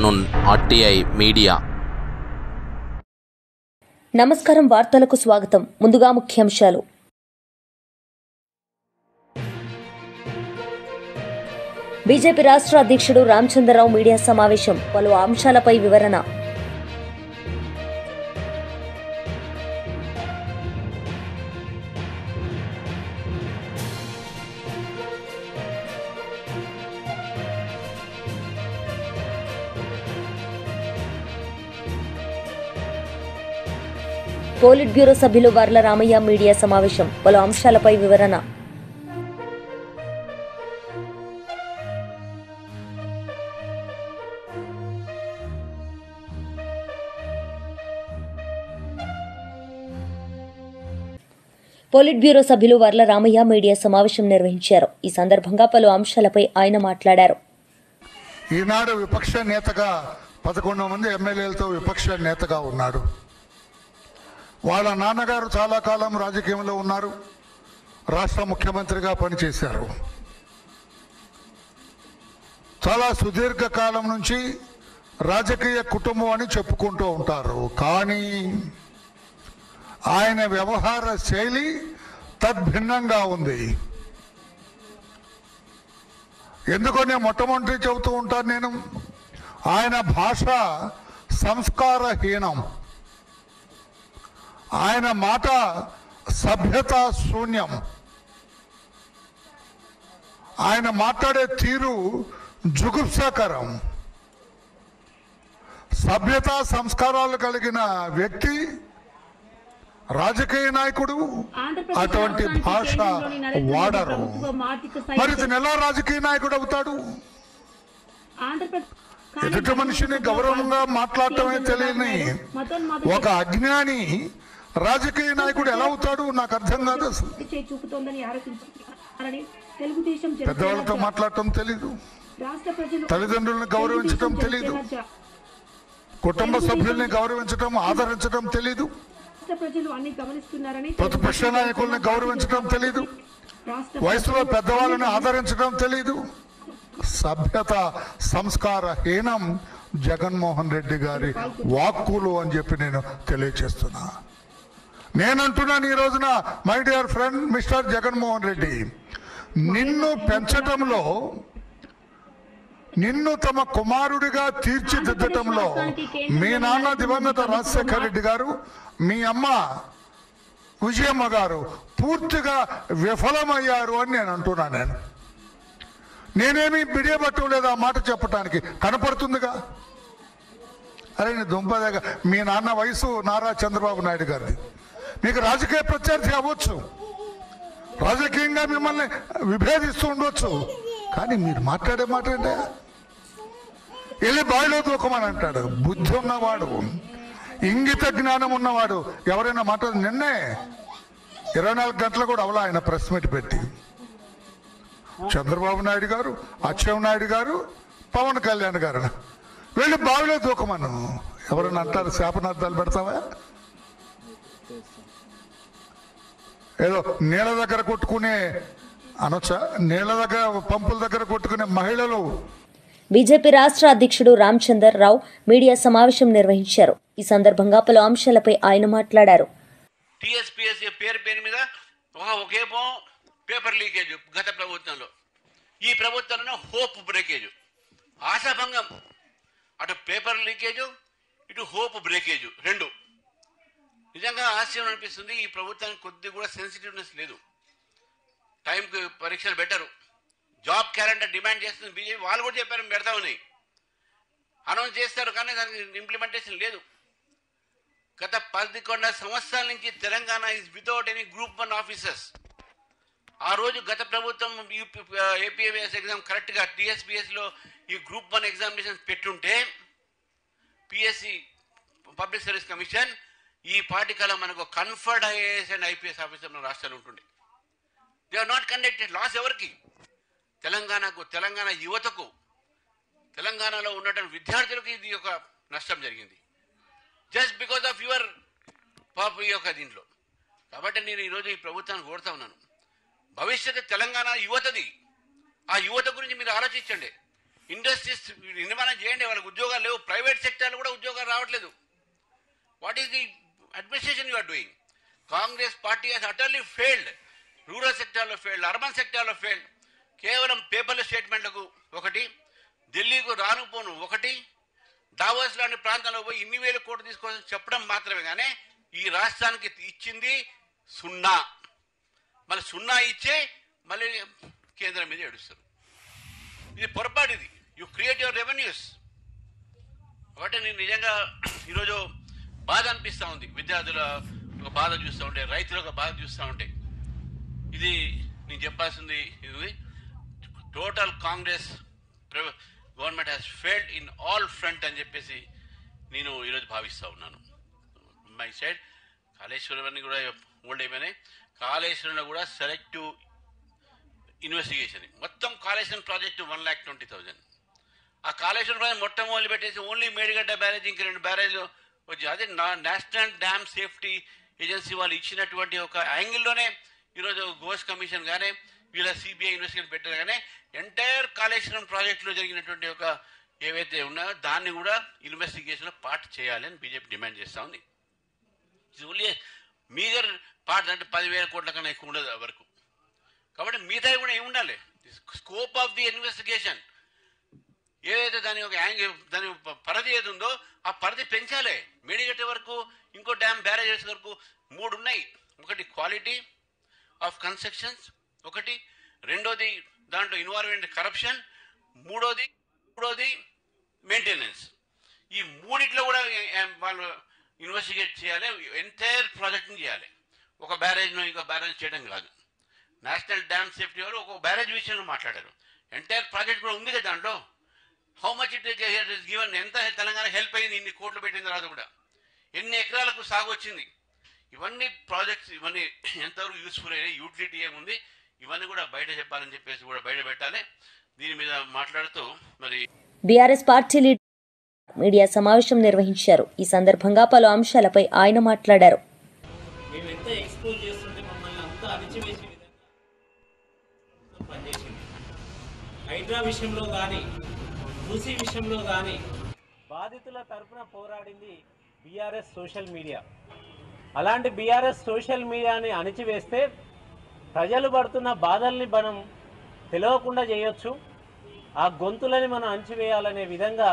Afternoon RTI media. నమస్కారం, వార్తలకు స్వాగతం. ముందుగా ముఖ్యాంశాలు. బీజేపీ రాష్ట్ర అధ్యక్షుడు రామచంద్రరావు మీడియా సమావేశం, పలు అంశాలపై వివరణ. పోలిట్ బ్యూరో సభ్యులు వర్ల రామయ్య మీడియా సమావేశం, పలు అంశాలపై వివరణ. పోలిట్ బ్యూరో సభ్యులు వర్ల రామయ్య మీడియా సమావేశం నిర్వహించారు. ఈ సందర్భంగా పలు అంశాలపై ఆయన మాట్లాడారు. ఈనాడు విపక్ష నేతగా 11 మంది ఎమ్మెల్యేలతో విపక్ష నేతగా ఉన్నాడు. వాళ్ళ నాన్నగారు చాలా కాలం రాజకీయంలో ఉన్నారు, రాష్ట్ర ముఖ్యమంత్రిగా పనిచేశారు. చాలా సుదీర్ఘ కాలం నుంచి రాజకీయ కుటుంబం అని చెప్పుకుంటూ ఉంటారు. కానీ ఆయన వ్యవహార శైలి తద్భిన్నంగా ఉంది. ఎందుకో నేను మొట్టమొదటి చెబుతూ ఉంటాను, నేను ఆయన భాష సంస్కారహీనం, ఆయన మాట సభ్యతా శూన్యం, ఆయన మాట్లాడే తీరు జుగుప్సాకరం. సభ్యతా సంస్కారాలు కలిగిన వ్యక్తి రాజకీయ నాయకుడు అటువంటి భాష వాడరు. మరి ఇతను ఎలా రాజకీయ నాయకుడు అవుతాడు? ఎదుటి మనిషిని గౌరవంగా మాట్లాడటమే తెలియని ఒక అజ్ఞాని రాజకీయ నాయకుడు ఎలా అవుతాడు? నాకు అర్థం కాదు. పెద్దవాళ్ళతో మాట్లాడటం తెలీదు, తల్లిదండ్రులను గౌరవించటం తెలీదు, కుటుంబ సభ్యుల్ని గౌరవించటం ఆదరించడం తెలీదు, ప్రతిపక్ష నాయకుల్ని గౌరవించడం తెలీదు, వయసులో పెద్దవాళ్ళని ఆదరించడం తెలీదు. సభ్యత సంస్కారహీనం జగన్మోహన్ రెడ్డి గారి వాక్కులు అని చెప్పి నేను తెలియచేస్తున్నా. నేనంటున్నాను ఈ రోజున, my dear friend mister Jaganmohan Reddy, నిన్ను పెంచటంలో, నిన్ను తమ కుమారుడిగా తీర్చిదిద్దటంలో మీ నాన్న దివంగత రాజశేఖర రెడ్డి గారు, మీ అమ్మ విజయమ్మ గారు పూర్తిగా విఫలమయ్యారు అని నేను అంటున్నాను. నేనేమి బిడియబట్టం లేదు ఆ మాట చెప్పటానికి, కనపడుతుందిగా. అరే నీ దుంపదేగా, మీ నాన్న వయసు నారా చంద్రబాబు నాయుడు గారిది. మీకు రాజకీయ ప్రత్యర్థి అవ్వచ్చు, రాజకీయంగా మిమ్మల్ని విభేదిస్తూ ఉండొచ్చు, కానీ మీరు మాట్లాడే మాట ఏంటే? వెళ్ళి బావిలో దూకమని అంటాడు. బుద్ధి ఉన్నవాడు, ఇంగిత జ్ఞానం ఉన్నవాడు ఎవరైనా మాట్లాడు. నిన్నే 24 గంటలు కూడా అవలా ఆయన ప్రెస్ మీట్ పెట్టి చంద్రబాబు నాయుడు గారు, అచ్చెన్నాయుడు గారు, పవన్ కళ్యాణ్ గారు వెళ్ళి బావిలో దూకమను. ఎవరైనా అంటారు శాపనార్థాలు పెడతావా? ఏదో నీళ్ళ దగ్గర కొట్టుకునే అనొచ్చా? నీళ్ళ దగ్గర, పంపుల దగ్గర కొట్టుకునే మహిళలు. బీజేపీ రాష్ట్ర అధ్యక్షుడు రామచంద్రరావు మీడియా సమావేశం నిర్వహించారు. ఈ సందర్భంగా పలు అంశాలపై ఆయన మాట్లాడారు. టీఎస్పీఎస్ పేరు మీద ఒకేమో పేపర్ లీకేజ్ గత ప్రభుత్వంలో, ఈ ప్రభుత్వంలో హోప్ బ్రేకేజ్, ఆశాభంగం. అటు పేపర్ లీకేజ్, ఇటు హోప్ బ్రేకేజ్, రెండు. నిజంగా ఆశ్చర్యం అనిపిస్తుంది. ఈ ప్రభుత్వానికి కొద్ది కూడా సెన్సిటివ్నెస్ లేదు. టైంకి పరీక్షలు పెట్టరు, జాబ్ క్యాలెండర్ డిమాండ్ చేస్తుంది బీజేపీ. వాళ్ళు కూడా చెప్పారు పెడతామని, అనౌన్స్ చేస్తారు, కానీ దానికి ఇంప్లిమెంటేషన్ లేదు. గత 11 సంవత్సరాల నుంచి Telangana is without any group 1 officers. ఆ రోజు గత ప్రభుత్వం ఏపీఎంఎస్ ఎగ్జామ్ కరెక్ట్గా టీఎస్పీఎస్లో ఈ గ్రూప్ 1 ఎగ్జామినేషన్ పెట్టుంటే పిఎస్సి పబ్లిక్ సర్వీస్ కమిషన్ ఈ పార్టీకల్లా మనకు conferred IAS and IPS officer మన రాష్ట్రాలు ఉంటుండే. They are not conducted. Loss ఎవరికి? తెలంగాణకు, తెలంగాణ యువతకు, తెలంగాణలో ఉన్నటువంటి విద్యార్థులకు ఇది ఒక నష్టం జరిగింది, జస్ట్ బికాస్ ఆఫ్ యువర్ ఈ యొక్క దీంట్లో. కాబట్టి నేను ఈరోజు ఈ ప్రభుత్వాన్ని కోరుతా ఉన్నాను, భవిష్యత్తు తెలంగాణ యువతది. ఆ యువత గురించి మీరు ఆలోచించండి. ఇండస్ట్రీస్ నిర్మాణం చేయండి, వాళ్ళకి ఉద్యోగాలు లేవు, ప్రైవేట్ సెక్టర్లో కూడా ఉద్యోగాలు రావట్లేదు. What is the administration you are doing? Congress party has utterly failed. Rural సెక్టార్లో ఫెయిల్డ్, అర్బన్ సెక్టార్లో ఫెయిల్డ్. కేవలం పేపర్ల స్టేట్మెంట్లకు ఒకటి, ఢిల్లీకు రానుపోను ఒకటి, దావోస్ లాంటి ప్రాంతాల్లో పోయి ఇన్ని వేల కోట్లు తీసుకోవాలని చెప్పడం మాత్రమే. కానీ ఈ రాష్ట్రానికి ఇచ్చింది సున్నా. మళ్ళీ సున్నా ఇచ్చే మళ్ళీ కేంద్రం మీద ఏడుస్తారు. ఇది పొరపాటు. ఇది యూ క్రియేట్ యువర్ రెవెన్యూస్. కాబట్టి నేను నిజంగా ఈరోజు బాధ అనిపిస్తూ ఉంది. విద్యార్థుల ఒక బాధ చూస్తూ ఉంటే, రైతుల ఒక బాధ చూస్తూ ఉంటే, ఇది నేను చెప్పాల్సింది. ఇది total Congress government has failed in all front అని చెప్పేసి నేను ఈరోజు భావిస్తూ ఉన్నాను. మై సైడ్ కాళేశ్వరం అన్ని కూడా ఓల్డ్ అయిపోయినాయి. కాళేశ్వరంలో కూడా సెలెక్టివ్ ఇన్వెస్టిగేషన్. మొత్తం కాళేశ్వరం ప్రాజెక్టు 1,20,000. ఆ కాళేశ్వరం ప్రాజెక్ట్ మొట్టమొదటి పెట్టేసి ఓన్లీ మేడిగడ్డ బ్యారేజ్, ఇంక 2 బ్యారేజ్లు వచ్చి అదే నేషనల్ డ్యామ్ సేఫ్టీ ఏజెన్సీ వాళ్ళు ఇచ్చినటువంటి ఒక యాంగిల్లోనే ఈరోజు ఘోష్ కమిషన్ కానీ వీళ్ళ సిబిఐ ఇన్వెస్టిగేషన్ పెట్టారు. కానీ ఎంటైర్ కాళేశ్వరం ప్రాజెక్టులో జరిగినటువంటి ఒక ఏవైతే ఉన్నాయో దాన్ని కూడా ఇన్వెస్టిగేషన్లో పార్ట్ చేయాలి అని బీజేపీ డిమాండ్ చేస్తూ ఉంది. ఇది ఓన్లీ మీగర్ పార్ట్, అంటే 10,000 కోట్ల కన్నా ఎక్కువ ఉండదు వరకు. కాబట్టి మిగతా కూడా ఏముండాలి? స్కోప్ ఆఫ్ ది ఇన్వెస్టిగేషన్ ఏదైతే దాని ఒక యాంగిల్, దాని పరిధి ఏది ఉందో ఆ పరిధి పెంచాలి. మేడిగట్ట వరకు, ఇంకో డ్యామ్ బ్యారేజెస్ వరకు 3 ఉన్నాయి. ఒకటి క్వాలిటీ ఆఫ్ కన్స్ట్రక్షన్స్, ఒకటి రెండోది దాంట్లో ఇన్వాల్వ్మెంట్ కరప్షన్, మూడోది మెయింటెనెన్స్. ఈ మూడిట్లో కూడా వాళ్ళు ఇన్వెస్టిగేట్ చేయాలి. ఎంటైర్ ప్రాజెక్ట్ని చేయాలి. ఒక బ్యారేజ్ను ఇంకో బ్యారేజ్ చేయడం కాదు. నేషనల్ డ్యామ్ సేఫ్టీ వాళ్ళు ఒక బ్యారేజ్ విషయంలో మాట్లాడారు. ఎంటైర్ ప్రాజెక్ట్ కూడా ఉంది కదా దాంట్లో. How much it is given, ఎంత తెలంగాణ హెల్ప్ అయింది ఇన్ని కోట్లు పెట్టిన తర్వాత కూడా, ఎన్ని ఎకరాలకు సాగు వచ్చింది, ఇవన్నీ ప్రాజెక్ట్స్, ఇవన్నీ ఎంతవరకు యూస్ఫుల్ అయ్యాయి, యూటిలిటీ ఏముంది, ఇవన్నీ కూడా బయట చెప్పాలని చెప్పేసి కూడా బయట పెట్టాలి. దీని మీద మాట్లాడుతూ మరి బీఆర్ఎస్ పార్టీ లీడర్ మీడియా సమావేశం నిర్వహించారు. ఈ సందర్భంగా పలు అంశాలపై ఆయన మాట్లాడారు. మేము ఎంత ఎక్స్పోజ్ చేస్తుంటే మమ్మల్ని అంతా అణిచివేసే విధంగా పనిచేసింది. హైడ్రా విషయంలో కానీ, మూసీ విషయంలో కానీ బాధితుల తరఫున పోరాడింది బీఆర్ఎస్ సోషల్ మీడియా. అలాంటి బీఆర్ఎస్ సోషల్ మీడియాని అణిచివేస్తే ప్రజలు పడుతున్న బాధల్ని మనం తెలియకుండా చేయొచ్చు. ఆ గొంతులని మనం అణిచివేయాలనే విధంగా,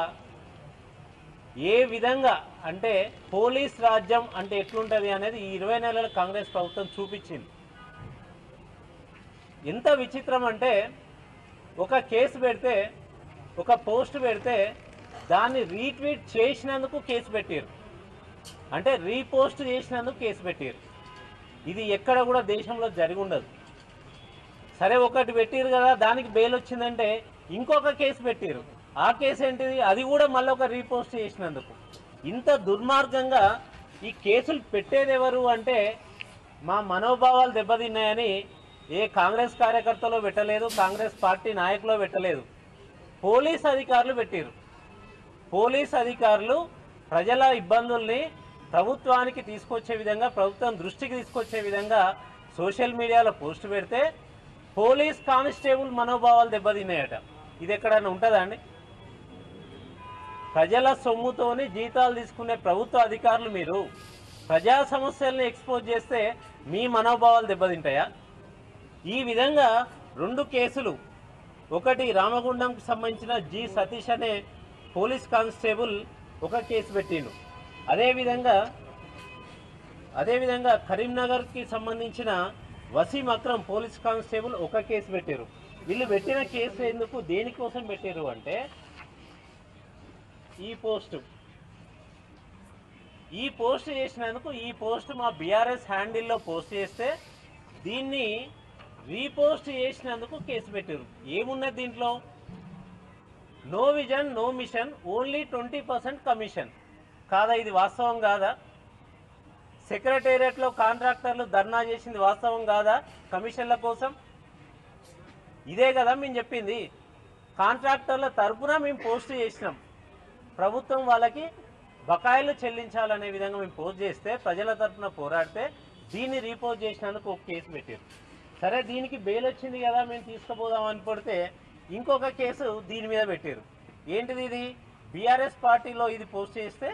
ఏ విధంగా అంటే పోలీస్ రాజ్యం అంటే ఎట్లుంటుంది అనేది ఈ 20 నెలల కాంగ్రెస్ ప్రభుత్వం చూపించింది. ఎంత విచిత్రం అంటే, ఒక కేసు పెడితే, ఒక పోస్ట్ పెడితే దాన్ని రీట్వీట్ చేసినందుకు కేసు పెట్టారు, అంటే రీపోస్ట్ చేసినందుకు కేసు పెట్టారు. ఇది ఎక్కడ కూడా దేశంలో జరిగి ఉండదు. సరే ఒకటి పెట్టారు కదా, దానికి బెయిల్ వచ్చిందంటే ఇంకొక కేసు పెట్టారు. ఆ కేసు ఏంటిది? అది కూడా మళ్ళీ ఒక రీపోస్ట్ చేసినందుకు. ఇంత దుర్మార్గంగా ఈ కేసులు పెట్టేది ఎవరు అంటే, మా మనోభావాలు దెబ్బతిన్నాయని ఏ కాంగ్రెస్ కార్యకర్తలో పెట్టలేదు, కాంగ్రెస్ పార్టీ నాయకులో పెట్టలేదు, పోలీస్ అధికారులు పెట్టారు. పోలీస్ అధికారులు ప్రజల ఇబ్బందుల్ని ప్రభుత్వానికి తీసుకొచ్చే విధంగా, ప్రభుత్వం దృష్టికి తీసుకొచ్చే విధంగా సోషల్ మీడియాలో పోస్ట్ పెడితే పోలీస్ కానిస్టేబుల్ మనోభావాలు దెబ్బతిన్నాయట. ఇది ఎక్కడైనా ఉంటుందా అండి? ప్రజల సొమ్ముతోని జీతాలు తీసుకునే ప్రభుత్వ అధికారులు మీరు ప్రజా సమస్యల్ని ఎక్స్పోజ్ చేస్తే మీ మనోభావాలు దెబ్బతింటాయా? ఈ విధంగా 2 కేసులు, ఒకటి రామగుండంకి సంబంధించిన జి సతీష్ అనే పోలీస్ కానిస్టేబుల్ ఒక కేసు పెట్టిండు. అదేవిధంగా కరీంనగర్కి సంబంధించిన వసీం అక్రమ్ పోలీస్ కానిస్టేబుల్ ఒక కేసు పెట్టారు. వీళ్ళు పెట్టిన కేసు ఎందుకు, దేనికోసం పెట్టారు అంటే, ఈ పోస్ట్ చేసినందుకు, ఈ పోస్ట్ మా బీఆర్ఎస్ హ్యాండిల్లో పోస్ట్ చేస్తే దీన్ని రీపోస్ట్ చేసినందుకు కేసు పెట్టారు. ఏమున్నది దీంట్లో? No vision no mission, only 20% commission. కాదా? ఇది వాస్తవం కాదా? సెక్రటేరియట్లో కాంట్రాక్టర్లు ధర్నా చేసింది వాస్తవం కాదా కమిషన్ల కోసం? ఇదే కదా మేము చెప్పింది. కాంట్రాక్టర్ల తరపున మేము పోస్ట్ చేసినాం, ప్రభుత్వం వాళ్ళకి బకాయిలు చెల్లించాలనే విధంగా మేము పోస్ట్ చేస్తే, ప్రజల తరపున పోరాడితే దీన్ని రీపోస్ట్ చేసినందుకు ఒక కేసు పెట్టారు. సరే దీనికి బెయిల్ వచ్చింది కదా మేము తీసుకుపోదాం అని పడితే ఇంకొక కేసు దీని మీద పెట్టారు. ఏంటిది? ఇది బీఆర్ఎస్ పార్టీలో ఇది పోస్ట్ చేస్తే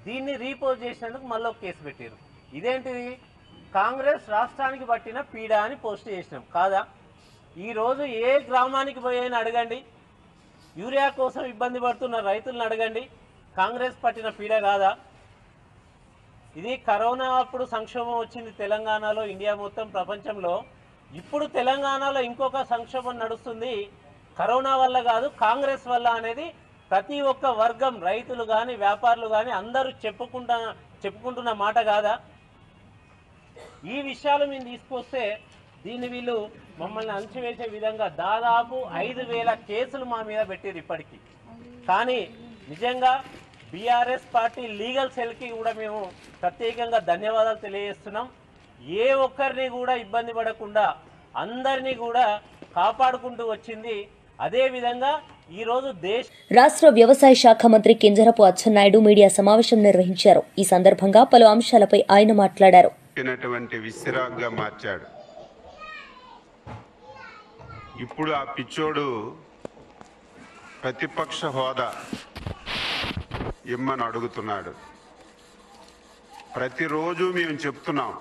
దీన్ని రీపోస్ట్ చేసినందుకు మళ్ళీ ఒక కేసు పెట్టారు. ఇదేంటిది? కాంగ్రెస్ రాష్ట్రానికి పట్టిన పీడ అని పోస్ట్ చేసినాం కాదా? ఈరోజు ఏ గ్రామానికి పోయినా అడగండి, యూరియా కోసం ఇబ్బంది పడుతున్న రైతులను అడగండి, కాంగ్రెస్ పట్టిన పీడ కాదా? ఇది కరోనా అప్పుడు సంక్షోభం వచ్చింది తెలంగాణలో, ఇండియా మొత్తం, ప్రపంచంలో. ఇప్పుడు తెలంగాణలో ఇంకొక సంక్షోభం నడుస్తుంది, కరోనా వల్ల కాదు కాంగ్రెస్ వల్ల అనేది ప్రతి ఒక్క వర్గం, రైతులు కానీ వ్యాపారులు కానీ అందరూ చెప్పుకుంటున్న మాట కాదా? ఈ విషయాలు మేము తీసుకొస్తే దీన్ని వీళ్ళు మమ్మల్ని అంచివేసే విధంగా దాదాపు 5,000 కేసులు మా మీద పెట్టారు ఇప్పటికీ. కానీ నిజంగా బీఆర్ఎస్ పార్టీ లీగల్ సెల్కి కూడా మేము ప్రత్యేకంగా ధన్యవాదాలు తెలియజేస్తున్నాం. ఏ ఒక్కరిని కూడా ఇబ్బంది పడకుండా అందరినీ కూడా కాపాడుకుంటూ వచ్చింది. అదేవిధంగా ఈరోజు రాష్ట్ర వ్యవసాయ శాఖ మంత్రి కింజరపు అచ్చెన్నాయుడు మీడియా సమావేశం నిర్వహించారు. ఈ సందర్భంగా పలు అంశాలపై ఆయన మాట్లాడారు. విసిరాగ్గా మార్చాడు. ఇప్పుడు ఆ పిచ్చోడు ప్రతిపక్ష హోదా ఇమ్మని అడుగుతున్నాడు. ప్రతిరోజు మేము చెప్తున్నాం,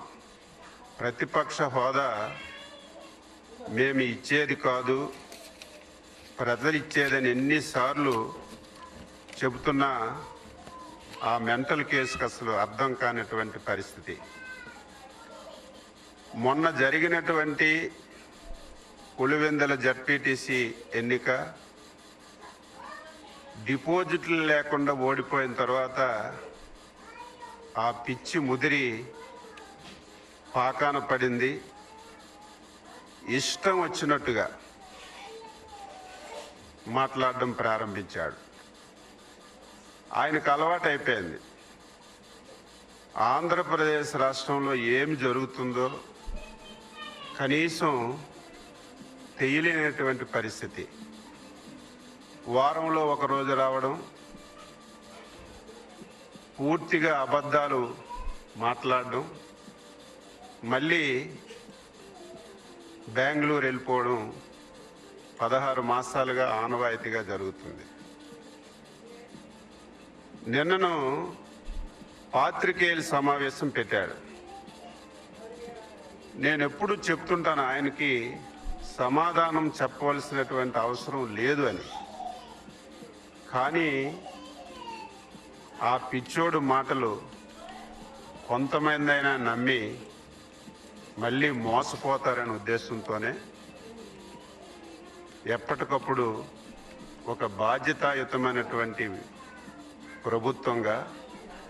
ప్రతిపక్ష హోదా మేము ఇచ్చేది కాదు, ప్రజలు ఇచ్చేదని ఎన్నిసార్లు చెబుతున్నా ఆ మెంటల్ కేసుకు అసలు అర్థం కానటువంటి పరిస్థితి. మొన్న జరిగినటువంటి పులివెందుల జడ్పీటీసీ ఎన్నిక డిపాజిట్లు లేకుండా ఓడిపోయిన తర్వాత ఆ పిచ్చి ముదిరి పాకాన పడింది. ఇష్టం వచ్చినట్టుగా మాట్లాడడం ప్రారంభించాడు. ఆయనకు అలవాటు అయిపోయింది. ఆంధ్రప్రదేశ్ రాష్ట్రంలో ఏమి జరుగుతుందో కనీసం తెలియలేనటువంటి పరిస్థితి. వారంలో ఒకరోజు రావడం, పూర్తిగా అబద్ధాలు మాట్లాడడం, మళ్ళీ బెంగళూరు వెళ్ళిపోవడం 16 మాసాలుగా ఆనవాయితీగా జరుగుతుంది. నిన్నను పాత్రికేయుల సమావేశం పెట్టాడు. నేను ఎప్పుడు చెప్తుంటాను ఆయనకి సమాధానం చెప్పవలసినటువంటి అవసరం లేదు అని. కానీ ఆ పిచ్చోడు మాటలు కొంతమందైనా నమ్మి మళ్ళీ మోసపోతారనే ఉద్దేశంతోనే ఎప్పటికప్పుడు ఒక బాధ్యతాయుతమైనటువంటి ప్రభుత్వంగా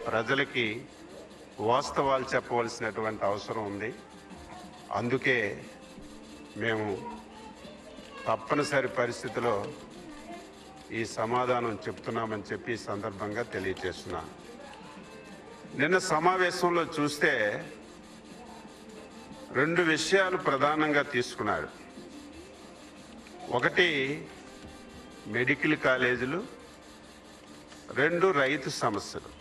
ప్రజలకి వాస్తవాలు చెప్పవలసినటువంటి అవసరం ఉంది. అందుకే మేము తప్పనిసరి పరిస్థితిలో ఈ సమాధానం చెప్తున్నామని చెప్పి ఈ సందర్భంగా తెలియజేస్తున్నాను. నిన్న సమావేశంలో చూస్తే 2 విషయాలు ప్రధానంగా తీసుకున్నాడు. ఒకటి మెడికల్ కాలేజీలు, 2 రైతు సమస్యలు.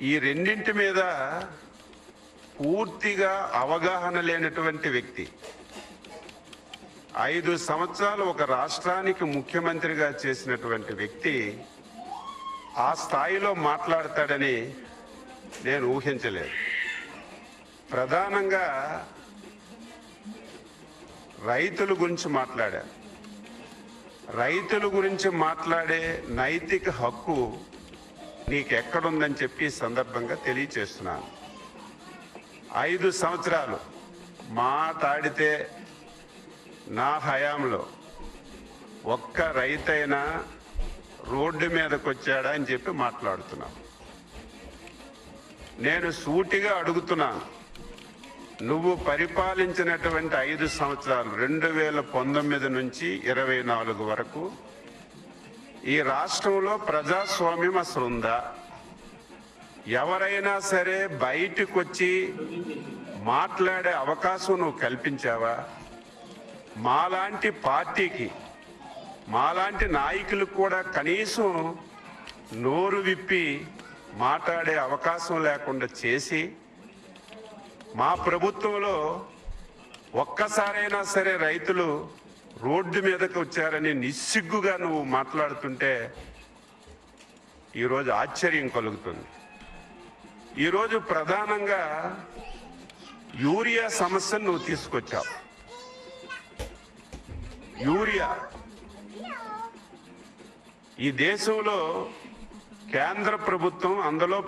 ఈ రెండింటి మీద పూర్తిగా అవగాహన లేనటువంటి వ్యక్తి 5 సంవత్సరాలు ఒక రాష్ట్రానికి ముఖ్యమంత్రిగా చేసినటువంటి వ్యక్తి ఆ స్థాయిలో మాట్లాడతాడని నేను ఊహించలేదు. ప్రధానంగా రైతుల గురించి మాట్లాడారు. రైతుల గురించి మాట్లాడే నైతిక హక్కు నీకెక్కడుందని చెప్పి సందర్భంగా తెలియచేస్తున్నాను. 5 సంవత్సరాలు మాట్లాడితే నా హయాంలో ఒక్క రైతైనా రోడ్డు మీదకి వచ్చాడా అని చెప్పి మాట్లాడుతున్నాం. నేను సూటిగా అడుగుతున్నాను, నువ్వు పరిపాలించినటువంటి 5 సంవత్సరాలు 2019 నుంచి 24 వరకు ఈ రాష్ట్రంలో ప్రజాస్వామ్యం అసలు ఉందా? ఎవరైనా సరే బయటకు వచ్చి మాట్లాడే అవకాశం నువ్వు కల్పించావా? మాలాంటి పార్టీకి, మాలాంటి నాయకులకు కూడా కనీసం నోరు విప్పి మాట్లాడే అవకాశం లేకుండా చేసి, మా ప్రభుత్వంలో ఒక్కసారైనా సరే రైతులు రోడ్డు మీదకి వచ్చారని నిస్సిగ్గుగా నువ్వు మాట్లాడుతుంటే ఈరోజు ఆశ్చర్యం కలుగుతుంది. ఈరోజు ప్రధానంగా యూరియా సమస్యను నువ్వు తీసుకొచ్చావు. యూరియా ఈ దేశంలో కేంద్ర ప్రభుత్వం అందులో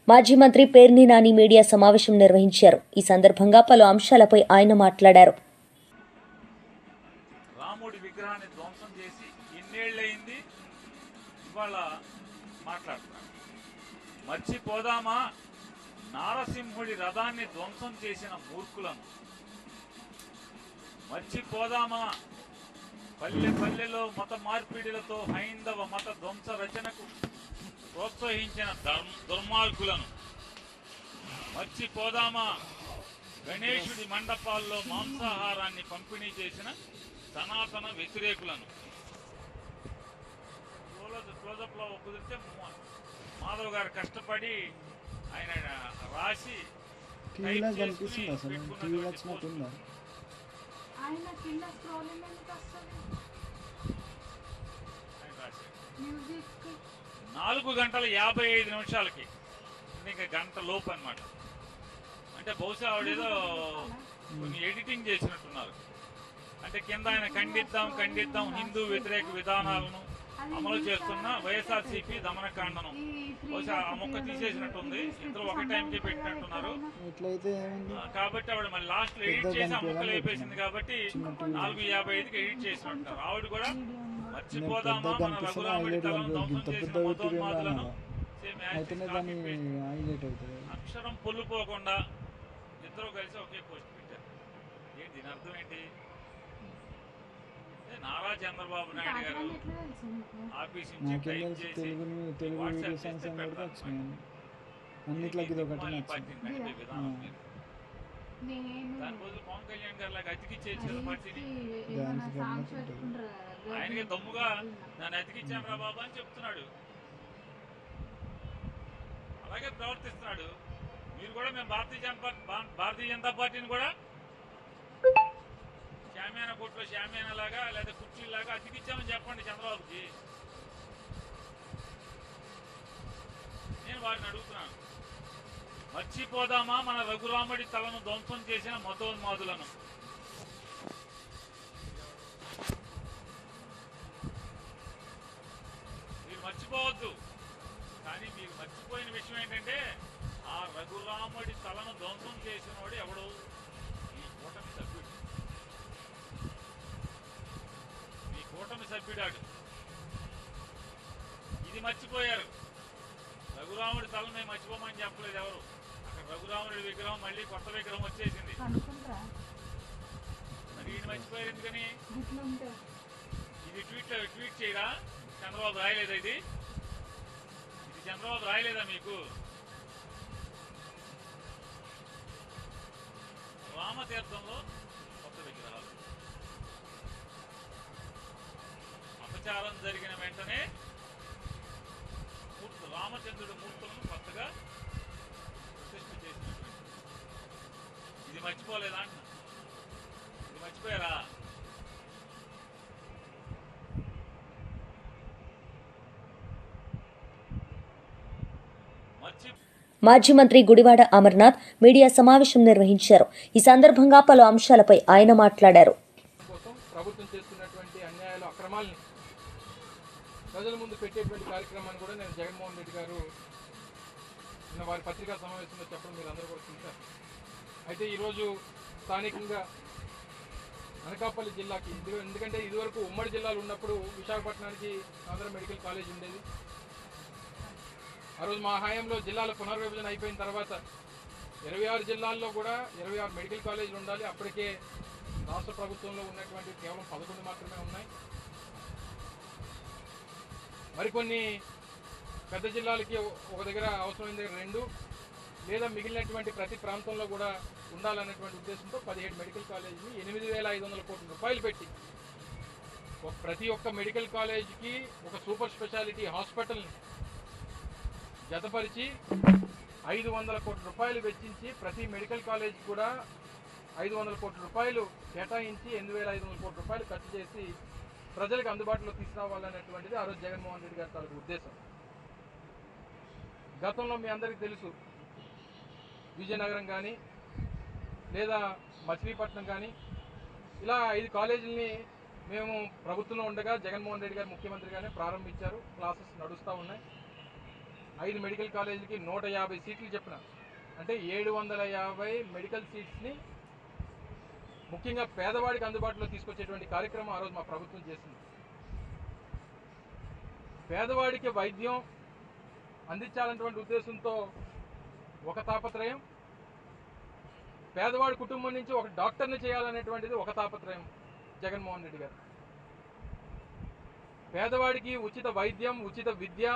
మాజీ మంత్రి పేర్ని నాని మీడియా సమావేశం నిర్వహించారు. ఈ సందర్భంగా పలు అంశాలపై ఆయన మాట్లాడారు. రాముడి విగ్రహాన్ని ధ్వంసం చేసి ఇన్నేళ్లయింది, ఇవాళ మాట్లాడుతున్నారు. మర్చిపోదామా నారసింహుడి రథాన్ని ధ్వంసం చేసిన మూర్ఖులను? మర్చిపోదామా పల్లె పల్లెలో మత మార్పిడిలతో హైందవ మత ధ్వంస రచనకు ప్రోత్సహించిన దుర్మార్గులను? మర్చిపోదామా గణేశుడి మండపాల్లో మాంసాహారాన్ని పంపిణీ చేసిన సనాతన వ్యతిరేకులను? క్లోజప్లో కుదిరితే మాధవ్ గారు కష్టపడి ఆయన రాసి పెట్టుకున్నటువంటి 4 గంటల 55 నిమిషాలకి, ఇంకా గంట లోపు అనమాట. అంటే బహుశా ఆవిడేదో కొన్ని ఎడిటింగ్ చేసినట్టున్నారు. అంటే కింద ఆయన ఖండిద్దాం హిందూ వ్యతిరేక విధానాలను అమలు చేస్తున్న వైఎస్ఆర్సీపీ దమనకాండను బహుశా ఆ మొక్క తీసేసినట్టుంది. ఇద్దరు ఒక టైంకి పెట్టినట్టున్నారు. కాబట్టి ఆవిడ మళ్ళీ లాస్ట్ లో ఎడిట్ చేసి ఆ మొక్కలు అయిపోయింది కాబట్టి 4:55కి ఎడిట్ చేసినట్టున్నారు. ఆవిడ కూడా మర్చిపోదామా మన రఘురాముడి తలను ధ్వంసం చేసిన మతోన్మాదులను అక్షరం పొల్లుపోకుండా ఇద్దరు కలిసి ఒకే పోస్ట్ పెట్టారు. ఏంటి దీని అర్థం ఏంటి? నారా చంద్రబాబు నాయుడు గారు ఆఫీస్ నుంచి టైప్ చేసి వాట్సాప్ చేస్తే పెడతారు. దాని బదులు పవన్ కళ్యాణ్ గారు లాగా అతికిచ్చేసారు పార్టీని. ఆయనకి దమ్ముగా దాన్ని అతికిచ్చాను రా బాబా అని చెప్తున్నాడు. అలాగే ప్రవర్తిస్తున్నాడు. మీరు కూడా మేము భారతీయ జనతా పార్టీని కూడా షామియానా కోట్లో షామియానా లాగా లేదా కుర్చీలాగా అతికిచ్చామని చెప్పండి చంద్రబాబుకి. నేను వారిని అడుగుతున్నాను, మర్చిపోదామా మన రఘురాముడి తలను ధ్వంసం చేసిన మతోన్మాదులను? మీరు మర్చిపోవద్దు. కానీ మీరు మర్చిపోయిన విషయం ఏంటంటే ఆ రఘురాముడి తలను ధ్వంసం చేసిన వాడు ఎవడు? ఈ కూటమి సభ్యుడు. కూటమి సభ్యుడాడు. ఇది మర్చిపోయారు. రఘురాముడి తల మేము మర్చిపోమని చెప్పలేదు ఎవరు. అక్కడ రఘురాముడి విగ్రహం మళ్ళీ కొత్త విగ్రహం వచ్చేసింది. మరి ఇది మర్చిపోయారు ఎందుకని? ఇది ట్వీట్ చేయరా? చంద్రబాబు రాయలేదా? ఇది చంద్రబాబు రాయలేదా మీకు? రామతీర్థంలో కొత్త విగ్రహాలు. అపచారం జరిగిన వెంటనే రామచంద్రుడి మూర్తులను కొత్తగా ప్రతిష్ఠ చేసినటువంటి ఇది మర్చిపోలేదా అంట? ఇది మర్చిపోయారా? మాజీ మంత్రి గుడివాడ అమర్నాథ్ మీడియా సమావేశం నిర్వహించారు. ఈ సందర్భంగా పలు అంశాలపై ఆయన మాట్లాడారు. ప్రభుత్వం చేస్తున్నటువంటి అన్యాయాలు, అక్రమాలని ప్రజల ముందు పెట్టేటువంటి కార్యక్రమాన్ని కూడా నేను జగన్మోహన్ రెడ్డి గారు నిన్న వారి పత్రికా సమావేశంలో చెప్పడం మీరు అందరూ కూడా చూశారు. అయితే ఈరోజు స్థానికంగా అనకాపల్లి జిల్లాకి, ఎందుకంటే ఇదివరకు ఉమ్మడి జిల్లాలు ఉన్నప్పుడు విశాఖపట్నానికి ఆంధ్ర మెడికల్ కాలేజ్ ఉండేది. ఆ రోజు మా హయాంలో జిల్లాల పునర్విభజన అయిపోయిన తర్వాత 26 జిల్లాల్లో కూడా 26 మెడికల్ కాలేజీలు ఉండాలి. అప్పటికే రాష్ట్ర ప్రభుత్వంలో ఉన్నటువంటి కేవలం 11 మాత్రమే ఉన్నాయి. మరికొన్ని పెద్ద జిల్లాలకి ఒక దగ్గర అవసరమైన దగ్గర 2 లేదా మిగిలినటువంటి ప్రతి ప్రాంతంలో కూడా ఉండాలనేటువంటి ఉద్దేశంతో 17 మెడికల్ కాలేజీని 8,500 కోట్ల రూపాయలు పెట్టి ప్రతి ఒక్క మెడికల్ కాలేజీకి ఒక సూపర్ స్పెషాలిటీ హాస్పిటల్ని జతపరిచి 500 కోట్ల రూపాయలు వెచ్చించి ప్రతి మెడికల్ కాలేజ్ కూడా 500 కోట్ల రూపాయలు కేటాయించి 8,500 కోట్ల రూపాయలు ఖర్చు చేసి ప్రజలకు అందుబాటులో తీసుకురావాలనేటువంటిది ఆ రోజు జగన్మోహన్ రెడ్డి గారి తాలూకు ఉద్దేశం. గతంలో మీ అందరికీ తెలుసు, విజయనగరం కానీ లేదా మచిలీపట్నం కానీ ఇలా 5 కాలేజీలని మేము ప్రభుత్వంలో ఉండగా జగన్మోహన్ రెడ్డి గారు ముఖ్యమంత్రిగానే ప్రారంభించారు. క్లాసెస్ నడుస్తూ ఉన్నాయి. 5 మెడికల్ కాలేజీలకి 150 సీట్లు చెప్పిన, అంటే 750 మెడికల్ సీట్స్ని ముఖ్యంగా పేదవాడికి అందుబాటులో తీసుకొచ్చేటువంటి కార్యక్రమం ఆ రోజు మా ప్రభుత్వం చేసింది. పేదవాడికి వైద్యం అందించాలన్నటువంటి ఉద్దేశంతో ఒక తాపత్రయం, పేదవాడి కుటుంబం నుంచి ఒక డాక్టర్ని చేయాలనేటువంటిది ఒక తాపత్రయం జగన్మోహన్ రెడ్డి గారు. పేదవాడికి ఉచిత వైద్యం, ఉచిత విద్య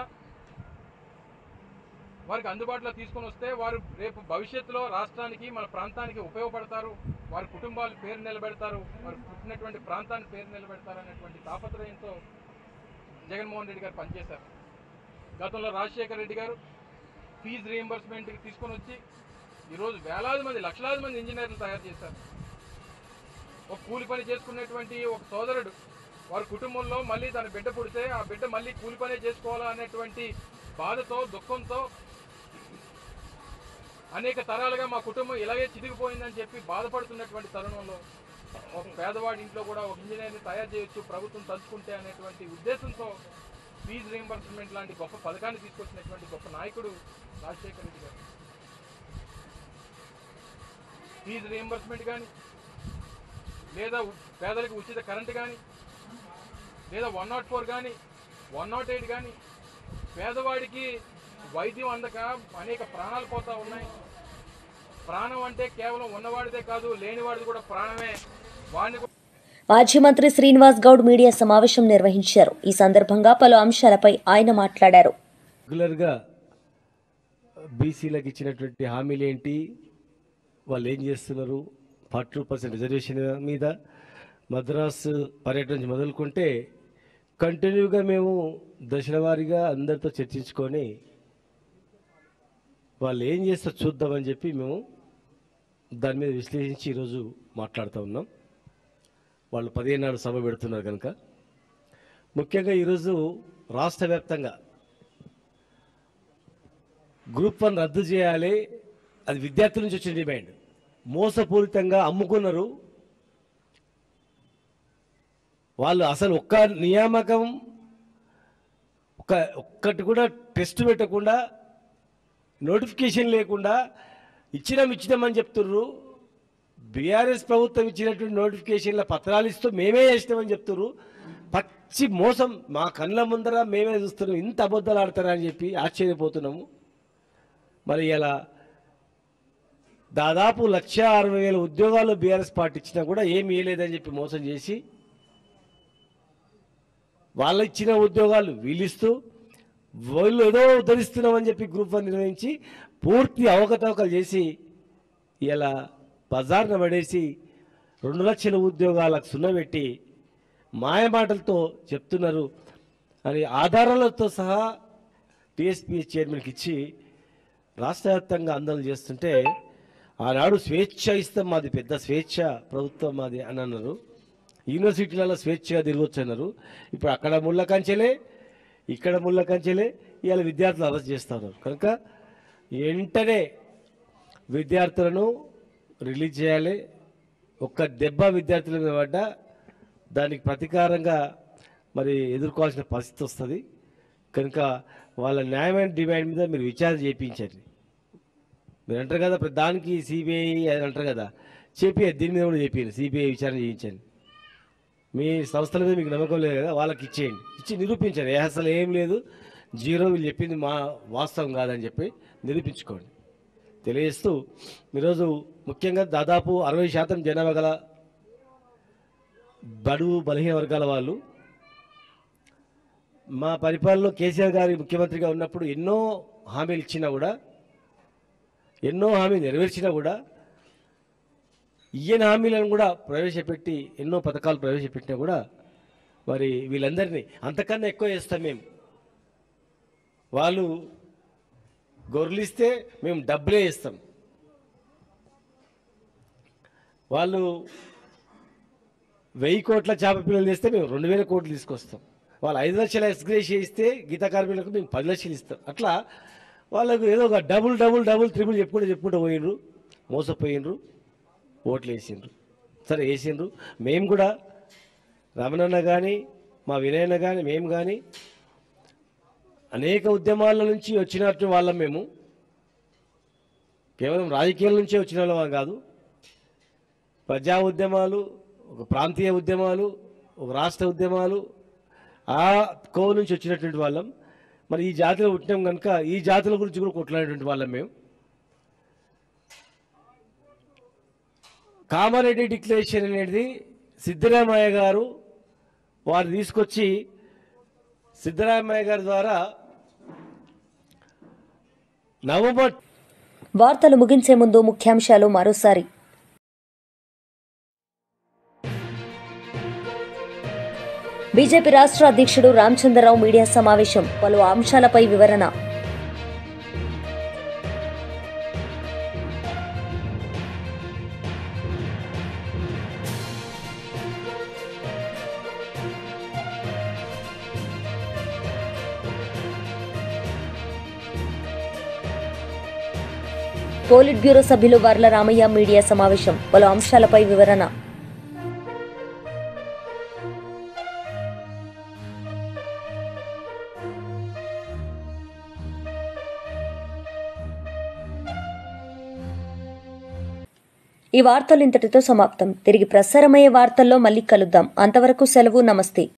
వారికి అందుబాటులో తీసుకొని వస్తే వారు రేపు భవిష్యత్తులో రాష్ట్రానికి, మన ప్రాంతానికి ఉపయోగపడతారు, వారి కుటుంబాలు పేరు నిలబెడతారు, వారు పుట్టినటువంటి ప్రాంతాన్ని పేరు నిలబెడతారు అనేటువంటి తాపత్రయంతో జగన్మోహన్ రెడ్డి గారు పనిచేశారు. గతంలో రాజశేఖర రెడ్డి గారు ఫీజు రీయింబర్స్మెంట్కి తీసుకొని వచ్చి ఈరోజు వేలాది మంది, లక్షలాది మంది ఇంజనీర్లు తయారు చేశారు. ఒక కూలి పని చేసుకునేటువంటి ఒక సోదరుడు వారి కుటుంబంలో మళ్ళీ తన బిడ్డ పుడితే ఆ బిడ్డ మళ్ళీ కూలి పనే చేసుకోవాలా అనేటువంటి బాధతో, దుఃఖంతో అనేక తరాలుగా మా కుటుంబం ఇలాగే చితికిపోయిందని చెప్పి బాధపడుతున్నటువంటి తరుణంలో ఒక పేదవాడి ఇంట్లో కూడా ఒక ఇంజనీర్ని తయారు చేయొచ్చు ప్రభుత్వం తలుచుకుంటే అనేటువంటి ఉద్దేశంతో ఫీజు రీయింబర్స్మెంట్ లాంటి గొప్ప పథకాన్ని తీసుకొచ్చినటువంటి గొప్ప నాయకుడు రాజశేఖర రెడ్డి గారు. ఫీజు రీయింబర్స్మెంట్ కానీ, లేదా పేదలకు ఉచిత కరెంటు కానీ, లేదా 104 కానీ, 108 కానీ, పేదవాడికి వైద్యం అందక అనేక ప్రాణాలు పోతా ఉన్నాయి. ప్రాణం అంటే కేవలం ఉన్నవాడిదే కాదు, లేనివాడిది కూడా ప్రాణమే. వాడిని మాజీ మంత్రి శ్రీనివాస్ గౌడ్ మీడియా సమావేశం నిర్వహించారు. ఈ సందర్భంగా పలు అంశాలపై ఆయన మాట్లాడారు. రెగ్యులర్గా బీసీలకు ఇచ్చినటువంటి హామీలు ఏంటి, వాళ్ళు ఏం చేస్తున్నారు, 42% రిజర్వేషన్ మీద మద్రాసు పర్యటన నుంచి మొదలుకుంటే కంటిన్యూగా మేము దశల వారీగా అందరితో చర్చించుకొని వాళ్ళు ఏం చేస్తారో చూద్దామని చెప్పి మేము దాని మీద విశ్లేషించి ఈరోజు మాట్లాడుతూ ఉన్నాం. వాళ్ళు 15 నాడు సభ పెడుతున్నారు కనుక ముఖ్యంగా ఈరోజు రాష్ట్ర వ్యాప్తంగా గ్రూప్ 1 రద్దు చేయాలి, అది విద్యార్థుల నుంచి వచ్చిన డిమాండ్. మోసపూరితంగా అమ్ముకున్నారు వాళ్ళు. అసలు ఒక్క నియామకం ఒక్కటి కూడా టెస్ట్ పెట్టకుండా, నోటిఫికేషన్ లేకుండా ఇచ్చినామని చెప్తుర్రు. బీఆర్ఎస్ ప్రభుత్వం ఇచ్చినటువంటి నోటిఫికేషన్ల పత్రాలు ఇస్తూ మేమే చేసినామని చెప్తుర్రు. పచ్చి మోసం మా కళ్ళ ముందర మేమే చూస్తున్నాం. ఇంత అబద్ధాలు ఆడతారా అని చెప్పి ఆశ్చర్యపోతున్నాము. మరి ఇలా దాదాపు 1,60,000 ఉద్యోగాలు బీఆర్ఎస్ పార్టీ ఇచ్చినా కూడా ఏమి ఇవ్వలేదని చెప్పి మోసం చేసి వాళ్ళు ఇచ్చిన ఉద్యోగాలు వీళ్ళిస్తూ వాళ్ళు ఏదో ఉద్ధరిస్తున్నామని చెప్పి గ్రూప్ 1 నిర్వహించి పూర్తి అవకతవకలు చేసి ఇలా బజార్న పడేసి 2 లక్షల ఉద్యోగాలకు సున్నబెట్టి మాయమాటలతో చెప్తున్నారు అని ఆధారాలతో సహా టీఎస్పీఎస్ చైర్మన్కి ఇచ్చి రాష్ట్ర వ్యాప్తంగా ఆందోళన చేస్తుంటే ఆనాడు స్వేచ్ఛ ఇస్తాం, మాది పెద్ద స్వేచ్ఛ ప్రభుత్వం మాది అని అన్నారు. యూనివర్సిటీలలో స్వేచ్ఛగా తిరగొచ్చు అన్నారు. ఇప్పుడు అక్కడ ముళ్ళ కంచెలే, ఇక్కడ ముళ్ళ కంచెలే, ఇవాళ విద్యార్థులు అరెస్ట్ చేస్తున్నారు. కనుక వెంటనే విద్యార్థులను రిలీజ్ చేయాలి. ఒక్క దెబ్బ విద్యార్థుల మీద పడ్డా దానికి ప్రతీకారంగా మరి ఎదుర్కోవాల్సిన పరిస్థితి వస్తుంది. కనుక వాళ్ళ న్యాయమైన డిమాండ్ మీద మీరు విచారణ చేయించండి. మీరు అంటారు కదా దానికి సిబిఐ అని అంటారు కదా, దీని మీద కూడా చెప్పారు, సిబిఐ విచారణ చేయించండి. మీ సంస్థల మీద మీకు నమ్మకం లేదు కదా, వాళ్ళకి ఇచ్చేయండి, ఇచ్చి నిరూపించండి. అసలు ఏం లేదు, జీరో, వీళ్ళు చెప్పింది మా వాస్తవం కాదని చెప్పి నిరూపించుకోండి. తెలియజేస్తూ ఈరోజు ముఖ్యంగా దాదాపు 60% జనాభా గల బడుగు బలహీన వర్గాల వాళ్ళు మా పరిపాలనలో కేసీఆర్ గారి ముఖ్యమంత్రిగా ఉన్నప్పుడు ఎన్నో హామీలు ఇచ్చినా కూడా, ఎన్నో హామీలు నెరవేర్చినా కూడా, ఈయన హామీలను కూడా ప్రవేశపెట్టి ఎన్నో పథకాలు ప్రవేశపెట్టినా కూడా మరి వీళ్ళందరినీ అంతకన్నా ఎక్కువ చేస్తాం మేము. వాళ్ళు గొర్రెలు ఇస్తే మేము డబ్బులే ఇస్తాం. వాళ్ళు 1000 కోట్ల చేప పిల్లలు చేస్తే మేము 2000 కోట్లు తీసుకొస్తాం. వాళ్ళు 5 లక్షల ఎక్స్గ్రేషియా ఇస్తే గీతా కార్మికులకు మేము 10 లక్షలు ఇస్తాం. అట్లా వాళ్ళకు ఏదో ఒక డబుల్ ట్రిపుల్ చెప్పుకుంటూ పోయినరు, మోసపోయినరు, ఓట్లు వేసిండ్రు. సరే వేసిండ్రు. మేము కూడా రమణన్న కానీ మా వినయన్న కానీ మేము కానీ అనేక ఉద్యమాల నుంచి వచ్చినట్టు వాళ్ళం. మేము కేవలం రాజకీయాల నుంచే వచ్చిన వాళ్ళం కాదు. ప్రజా ఉద్యమాలు, ఒక ప్రాంతీయ ఉద్యమాలు, ఒక రాష్ట్ర ఉద్యమాలు, ఆ కోవ నుంచి వచ్చినటువంటి వాళ్ళం. మరి ఈ జాతిలో పుట్టినాం కనుక ఈ జాతుల గురించి కూడా కొట్లాడేటువంటి వాళ్ళం మేము. కామారెడ్డి డిక్లరేషన్ అనేది సిద్ధరామయ్య గారు వారు తీసుకొచ్చి సిద్ధరామయ్య గారి ద్వారా నవంబర్. వార్తలు ముగించే ముందు ముఖ్యాంశాలు మరోసారి. బీజేపీ రాష్ట్ర అధ్యక్షుడు రామచంద్రరావు మీడియా సమావేశం, పలు అంశాలపై వివరణ. పోలిట్ బ్యూరో సభ్యులు వర్ల రామయ్య మీడియా సమావేశం, పలు అంశాలపై వివరణ. ఈ వార్తలు ఇంతటితో సమాప్తం. తిరిగి ప్రసారమయ్యే వార్తల్లో మళ్ళీ కలుద్దాం. అంతవరకు సెలవు. నమస్తే.